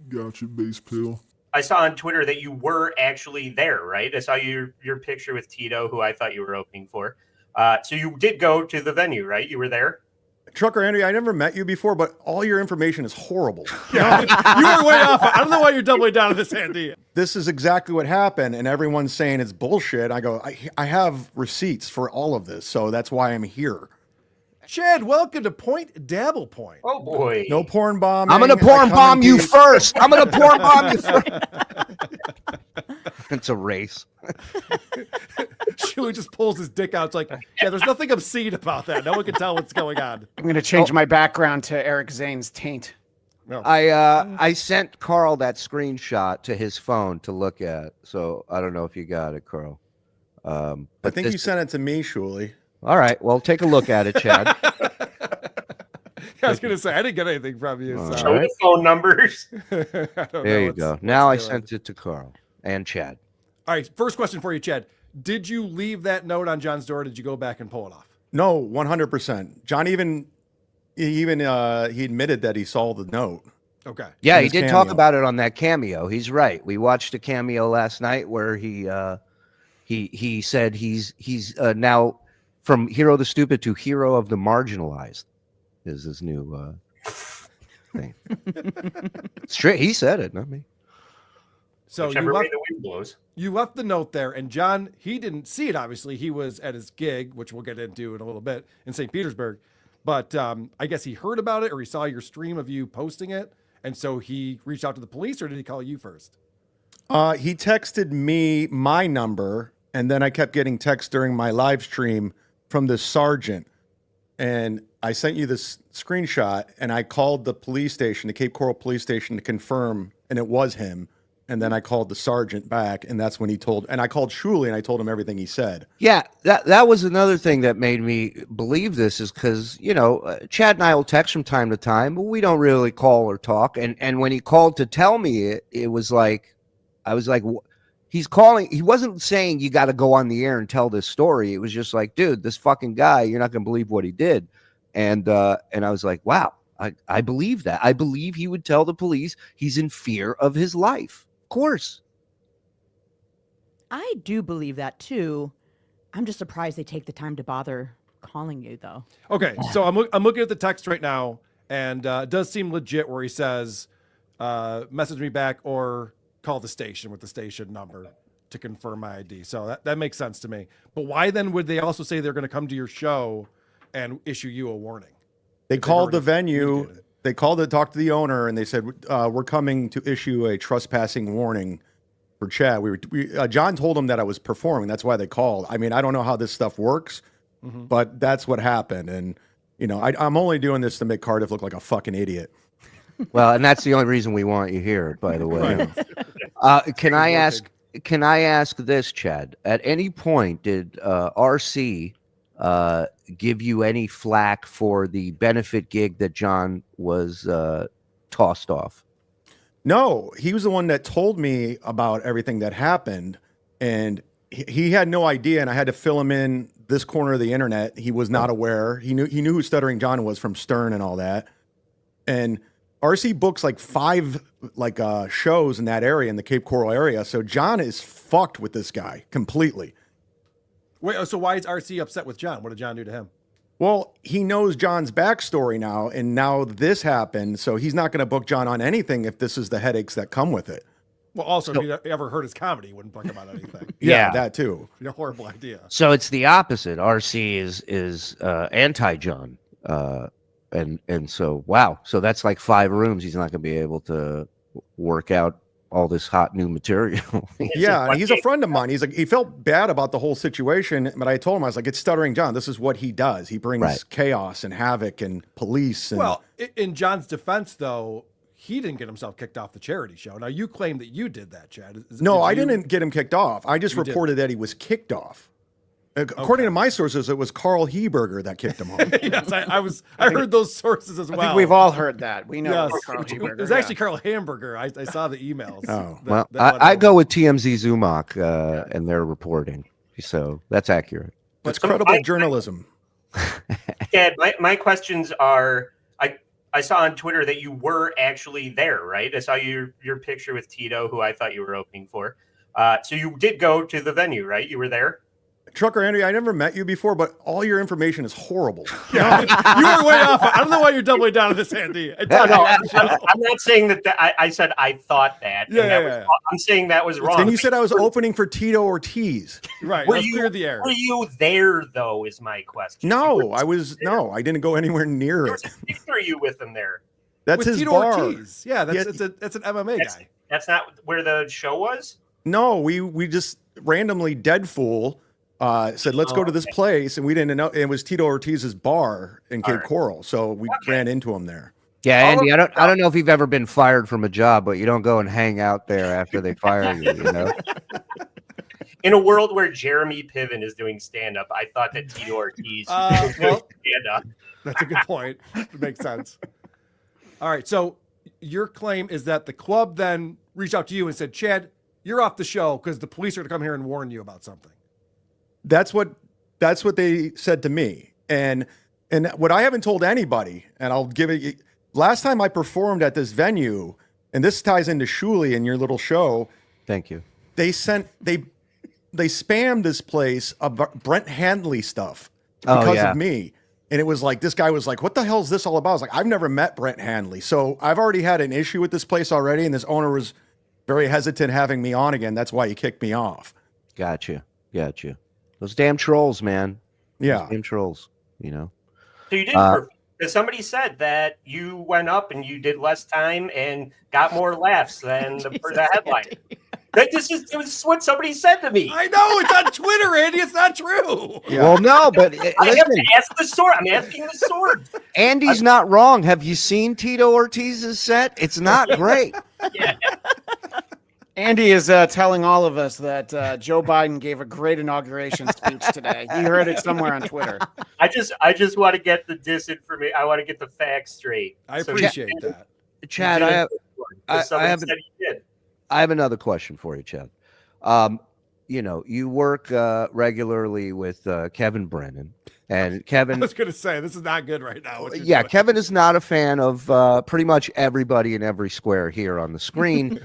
Gotcha, base pill. I saw on Twitter that you were actually there, right? I saw your picture with Tito, who I thought you were opening for. So you did go to the venue, right? You were there? Trucker Andy, I never met you before, but all your information is horrible. Yeah. You were way off. I don't know why you're doubling down on this, Andy. This is exactly what happened, and everyone's saying it's bullshit. I go, I have receipts for all of this, so that's why I'm here. Chad, welcome to Point Dabble Point. Oh, boy. No porn bombing. I'm going to porn bomb you first. I'm going to porn bomb you first. It's a race. Chewie just pulls his dick out. It's like, yeah, there's nothing obscene about that. No one can tell what's going on. I'm going to change my background to Eric Zane's taint. No. I sent Carl that screenshot to his phone to look at. So I don't know if you got it, Carl. I think you sent it to me, Shuli. All right. Well, take a look at it, Chad. I was going to say, I didn't get anything from you. So. Show the phone numbers. There you go. Now I sent it to Carl and Chad. All right. First question for you, Chad. Did you leave that note on John's door? Or did you go back and pull it off? No, 100%. John he admitted that he saw the note. Okay. Yeah, he did talk about it on that cameo. He's right. We watched a cameo last night where he said he's now from hero of the stupid to hero of the marginalized is his new thing. Straight, he said it, not me. So Whichever way the wind blows. You left the note there, and John, he didn't see it, obviously. He was at his gig, which we'll get into in a little bit, in St. Petersburg. But I guess he heard about it, or he saw your stream of you posting it, and so he reached out to the police, or did he call you first? He texted me my number, and then I kept getting texts during my live stream from this sergeant. And I sent you this screenshot, and I called the police station, the Cape Coral police station, to confirm, and it was him. And then I called the sergeant back, and that's when he told, and I called Shuli, and I told him everything he said. Yeah, that was another thing that made me believe this is because, Chad and I will text from time to time, but we don't really call or talk. And when he called to tell me it, it was like, I was like, he's calling. He wasn't saying you got to go on the air and tell this story. It was just like, dude, this fucking guy, you're not going to believe what he did. And I was like, wow, I believe that. I believe he would tell the police he's in fear of his life. Of course. I do believe that too. I'm just surprised they take the time to bother calling you, though. Okay, so I'm looking at the text right now, and it does seem legit where he says, message me back or call the station with the station number to confirm my ID. So that makes sense to me. But why then would they also say they're going to come to your show and issue you a warning? They called the venue. They called to talk to the owner, and they said, we're coming to issue a trespassing warning for Chad. John told him that I was performing. That's why they called. I mean, I don't know how this stuff works, but that's what happened. And, I'm only doing this to make Cardiff look like a fucking idiot. Well, and that's the only reason we want you here, by the way. Can I ask this, Chad? At any point, did RC give you any flack for the benefit gig that John was tossed off? No, he was the one that told me about everything that happened, and he had no idea, and I had to fill him in this corner of the internet. He was not aware. He knew who Stuttering John was from Stern and all that. And RC books like 5 shows in that area, in the Cape Coral area. So John is fucked with this guy completely. Wait, so why is RC upset with John? What did John do to him? Well, he knows John's backstory now, and now this happened, so he's not going to book John on anything if this is the headaches that come with it. Well, also, if you ever heard his comedy, he wouldn't book him on anything. Yeah, that too. A horrible idea. So it's the opposite. RC is anti-John. And so, wow. So that's like 5 rooms. He's not going to be able to work out all this hot new material. Yeah, he's a friend of mine. He's like, he felt bad about the whole situation, but I told him, I was like, it's Stuttering John. This is what he does. He brings chaos and havoc and police. And... Well, in John's defense, though, he didn't get himself kicked off the charity show. Now, you claim that you did that, Chad. No, I didn't get him kicked off. I just reported that he was kicked off. According to my sources, it was Carl Heberger that kicked him off. Yes, I heard those sources as well. I think we've all heard that. We know yes. Carl Heberger. It was actually Carl Hamburger. I saw the emails. Oh, I go with TMZ Zumock and their reporting. So that's accurate. That's credible journalism. Chad, my questions are, I saw on Twitter that you were actually there, right? I saw your picture with Tito, who I thought you were opening for. So you did go to the venue, right? You were there. Trucker Andy, I never met you before, but all your information is horrible. Yeah, you were way off. I don't know why you're doubling down on this, Andy. No, I'm not saying that. I said I thought that. Yeah, and that was, I'm saying that was wrong. Then you said I was opening for Tito Ortiz. Right. Were Let's you clear the air. Were you there though? Is my question. No, I didn't go anywhere near There it. was a picture of you with him there. That's With his Tito bar. Ortiz. Yeah, that's an MMA guy. That's not where the show was. No, we just randomly dead fool said let's go to this place, and we didn't know it was Tito Ortiz's bar in Cape Coral, so we ran into him there. Yeah, Andy, I don't know if you've ever been fired from a job, but you don't go and hang out there after they fire you, you know? In a world where Jeremy Piven is doing stand-up, I thought that Tito Ortiz was doing stand-up. That's a good point. It makes sense. All right, so your claim is that the club then reached out to you and said, Chad, you're off the show because the police are going to come here and warn you about something. That's what they said to me, and what I haven't told anybody, and I'll give it. Last time I performed at this venue, and this ties into Shuli and your little show. Thank you. They spammed this place of Brent Handley stuff because of me. And it was like, this guy was like, what the hell is this all about? I was like, I've never met Brent Handley. So I've already had an issue with this place already. And this owner was very hesitant having me on again. That's why he kicked me off. Gotcha. Those damn trolls, man. Yeah. Those damn trolls, you know. So you did. Somebody said that you went up and you did less time and got more laughs than the headline. It was what somebody said to me. I know, it's on Twitter, Andy. It's not true. Yeah. Well, no, but I have listen, to ask the sword. I'm asking the sword. Andy's not wrong. Have you seen Tito Ortiz's set? It's not great. Yeah. Andy is telling all of us that Joe Biden gave a great inauguration speech today. You heard it somewhere on Twitter. I just want to get the disinformation. I want to get the facts straight. I appreciate that. Chad, I have another question for you, Chad. You know, you work regularly with Kevin Brennan, and Kevin. I was going to say, this is not good right now. Yeah, Kevin is not a fan of pretty much everybody in every square here on the screen.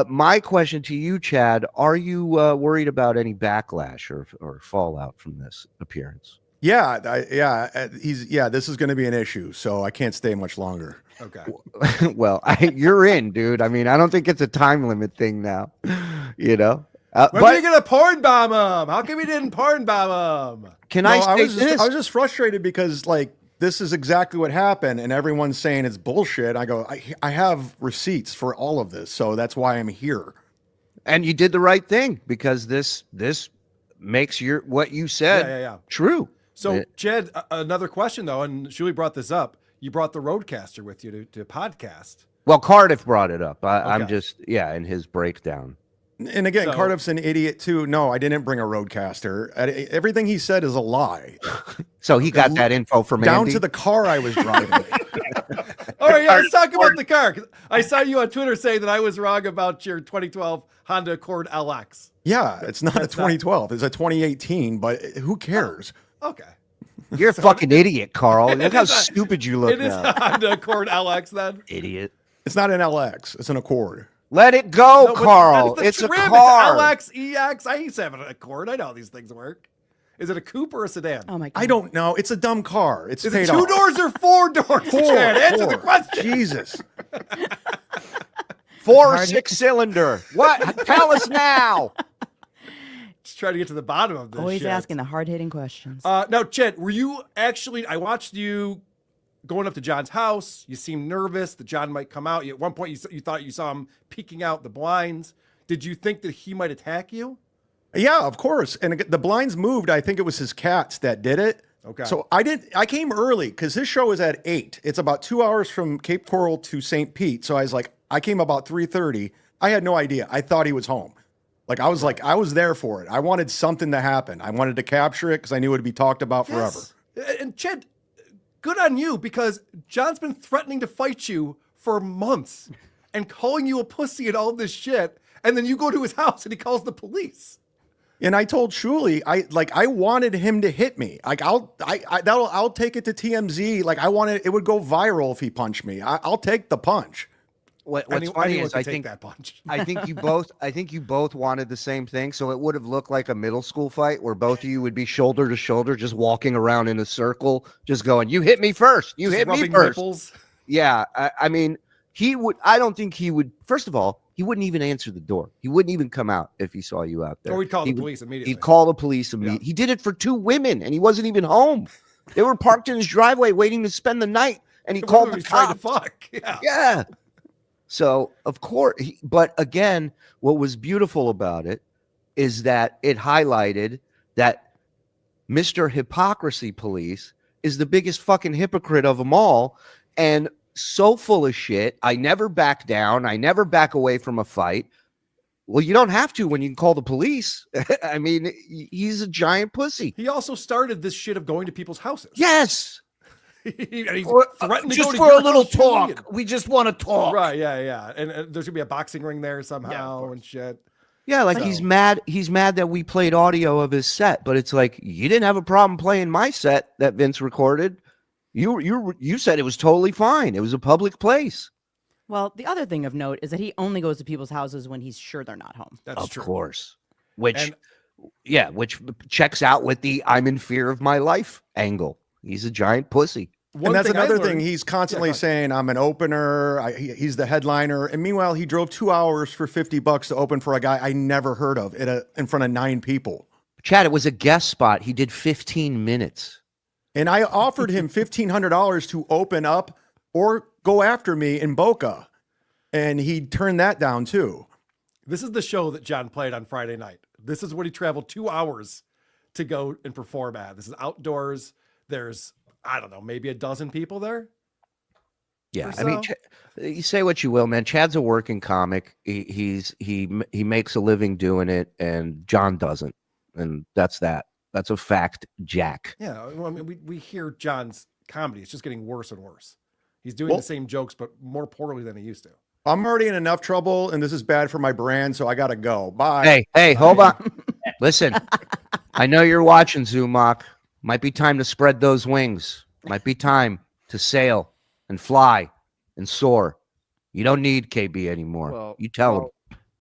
My question to you, Chad, are you worried about any backlash or fallout from this appearance? Yeah. This is going to be an issue. So I can't stay much longer. Okay. Well, you're in, dude. I mean, I don't think it's a time limit thing now, you know? When are you going to porn bomb him? How come we didn't porn bomb him? I was just frustrated because like this is exactly what happened, and everyone's saying it's bullshit. I go, I have receipts for all of this, so that's why I'm here. And you did the right thing because this makes what you said true. So, Chad, another question though, and Shuli brought this up. You brought the Roadcaster with you to podcast. Well, Cardiff brought it up. I'm just in his breakdown. And again, Cardiff's an idiot too. No, I didn't bring a Roadcaster. Everything he said is a lie. So he got that info from down Andy? to the car I was driving. All right, let's talk about the car. I saw you on Twitter saying that I was wrong about your 2012 Honda Accord LX. Yeah, it's not a 2012. It's a 2018. But who cares? Okay. You're a fucking idiot, Carl. Look how stupid you look It is now. a Honda Accord LX then? Idiot. It's not an LX. It's an Accord. Let it go, No, but Carl. that's It's the a trim. car. It's LX, EX. I used to have an Accord. I know how these things work. Is it a coupe or a sedan? Oh my god. I don't know. It's a dumb car. It's Is paid it 2 off. doors or 4 doors? Chad, answer the question. Jesus. 4 or 6 cylinder. What? Tell us now. Just trying to get to the bottom of this. Always shit. asking the hard-hitting questions. Now, Chet, were you actually? I watched you going up to John's house. You seemed nervous that John might come out. At one point, you thought you saw him peeking out the blinds. Did you think that he might attack you? Yeah, of course. And the blinds moved. I think it was his cats that did it. Okay. So I came early because his show is at 8. It's about 2 hours from Cape Coral to St. Pete. So I was like, I came about 3:30. I had no idea. I thought he was home. I was there for it. I wanted something to happen. I wanted to capture it because I knew it would be talked about forever. Yes. And Chet, good on you because John's been threatening to fight you for months and calling you a pussy and all this shit. And then you go to his house and he calls the police. And I told Shuli, I wanted him to hit me. Like I'll take it to TMZ. Like it would go viral if he punched me. I'll take the punch. What's Anyone funny could is I take think that punch. I think you both wanted the same thing, so it would have looked like a middle school fight where both of you would be shoulder to shoulder, just walking around in a circle, just going, "You hit me first. You Just hit me rubbing first." nipples. Yeah, I mean, he would. I don't think he would. First of all, he wouldn't even answer the door. He wouldn't even come out if he saw you out there. Or he'd call the He would- police immediately. He'd call the police immediately. He did it for 2 women, and he wasn't even home. They were parked in his driveway waiting to spend the night, and he called the He's trying to cops. fuck. Yeah. Yeah. So of course, but again, what was beautiful about it is that it highlighted that Mr. Hypocrisy Police is the biggest fucking hypocrite of them all, and so full of shit. I never back down. I never back away from a fight. Well, you don't have to when you can call the police. I mean, he's a giant pussy. He also started this shit of going to people's houses. Yes. And he's Or, threatened to just go to for your a little house, Julian. talk. We just want to talk. Right, yeah. And there's gonna be a boxing ring there somehow course. and shit. Yeah, like So- he's mad. He's mad that we played audio of his set, but it's like you didn't have a problem playing my set that Vince recorded. You said it was totally fine. It was a public place. Well, the other thing of note is that he only goes to people's houses when he's sure they're not home. That's Of true. course. Which And- which checks out with the I'm in fear of my life angle. He's a giant pussy. One And that's thing I another thing. learned- He's constantly go ahead. saying, I'm an opener. He's the headliner. And meanwhile, he drove 2 hours for $50 to open for a guy I never heard of in front of 9 people. Chad, it was a guest spot. He did 15 minutes. And I offered him $1,500 to open up or go after me in Boca. And he turned that down too. This is the show that John played on Friday night. This is what he traveled 2 hours to go and perform at. This is outdoors. There's, I don't know, maybe a dozen people there. Yeah, Or I mean, so. you say what you will, man. Chad's a working comic. He makes a living doing it, and John doesn't, and that's that. That's a fact, Jack. Yeah, well, I mean, we hear John's comedy. It's just getting worse and worse. He's doing Well- the same jokes, but more poorly than he used to. I'm already in enough trouble, and this is bad for my brand, so I got to go. Bye. Hey, hold on. Listen, I know you're watching, Zumock. Might be time to spread those wings. Might be time to sail and fly and soar. You don't need KB anymore. Well, you tell him.